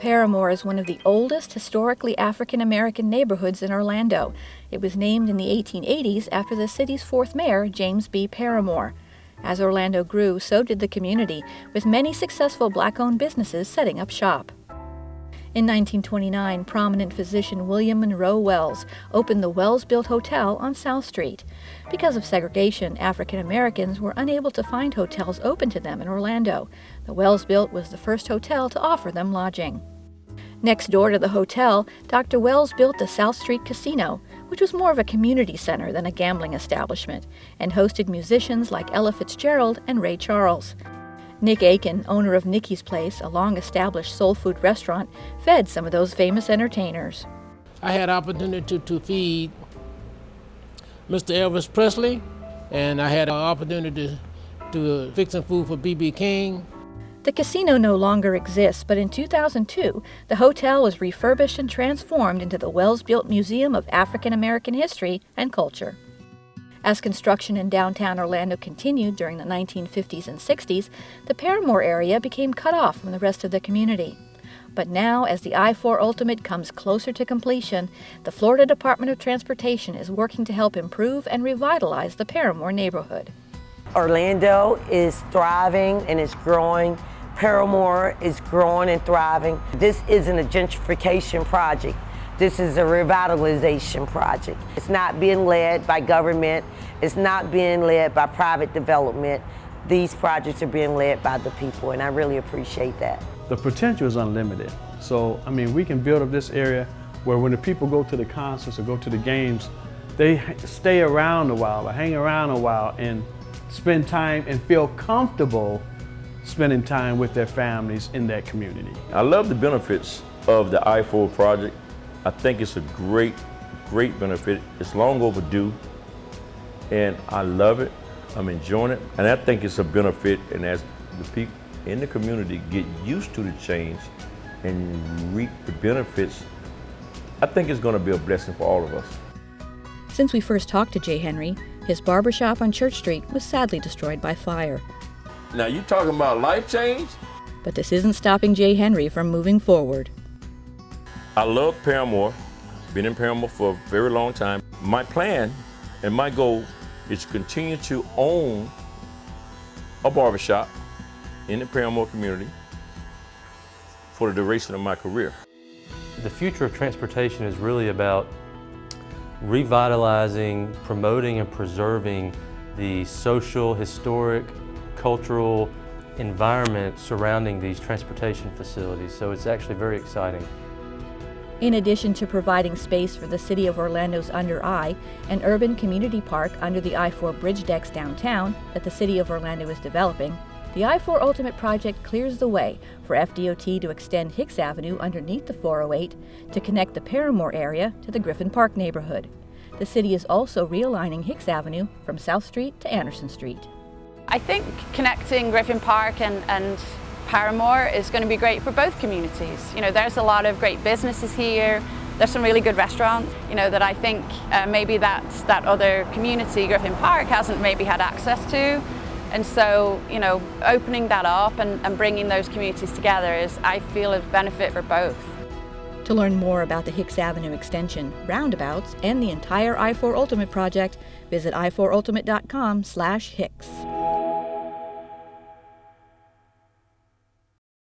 Parramore is one of the oldest historically African-American neighborhoods in Orlando. It was named in the 1880s after the city's fourth mayor, James B. Parramore. As Orlando grew, so did the community, with many successful black-owned businesses setting up shop. In 1929, prominent physician William Monroe Wells opened the Wells-built hotel on South Street. Because of segregation, African Americans were unable to find hotels open to them in Orlando. The Wells-built was the first hotel to offer them lodging. Next door to the hotel, Dr. Wells built the South Street Casino, which was more of a community center than a gambling establishment, and hosted musicians like Ella Fitzgerald and Ray Charles. Nick Aiken, owner of Nicky's Place, a long-established soul food restaurant, fed some of those famous entertainers. I had opportunity to feed Mr. Elvis Presley, and I had an opportunity to fix some food for B.B. King. The casino no longer exists, but in 2002, the hotel was refurbished and transformed into the Wells-built Museum of African American History and Culture. As construction in downtown Orlando continued during the 1950s and 60s, the Parramore area became cut off from the rest of the community. But now, as the I-4 Ultimate comes closer to completion, the Florida Department of Transportation is working to help improve and revitalize the Parramore neighborhood. Orlando is thriving and it's growing. Parramore is growing and thriving. This isn't a gentrification project. This is a revitalization project. It's not being led by government. It's not being led by private development. These projects are being led by the people, and I really appreciate that. The potential is unlimited. So, I mean, we can build up this area where when the people go to the concerts or go to the games, they stay around a while or hang around a while and spend time and feel comfortable spending time with their families in that community. I love the benefits of the I-4 project. I think it's a great benefit. It's long overdue, and I love it. I'm enjoying it, and I think it's a benefit, and as the people in the community get used to the change and reap the benefits, I think it's going to be a blessing for all of us. Since we first talked to Jay Henry, his barbershop on Church Street was sadly destroyed by fire. Now you talking about life change? But this isn't stopping Jay Henry from moving forward. I love Parramore, been in Parramore for a very long time. My plan and my goal is to continue to own a barbershop in the Parramore community for the duration of my career. The future of transportation is really about revitalizing, promoting, and preserving the social, historic, cultural environment surrounding these transportation facilities. So it's actually very exciting. In addition to providing space for the City of Orlando's Under I, an urban community park under the I-4 bridge decks downtown that the City of Orlando is developing, the I-4 Ultimate project clears the way for FDOT to extend Hicks Avenue underneath the 408 to connect the Parramore area to the Griffin Park neighborhood. The city is also realigning Hicks Avenue from South Street to Anderson Street. I think connecting Griffin Park and Parramore is going to be great for both communities. You know, there's a lot of great businesses here. There's some really good restaurants, you know, that I think maybe that other community, Griffin Park, hasn't maybe had access to. And so, you know, opening that up and bringing those communities together is, I feel, a benefit for both. To learn more about the Hicks Avenue extension, roundabouts, and the entire I-4 Ultimate project, visit i4ultimate.com/Hicks.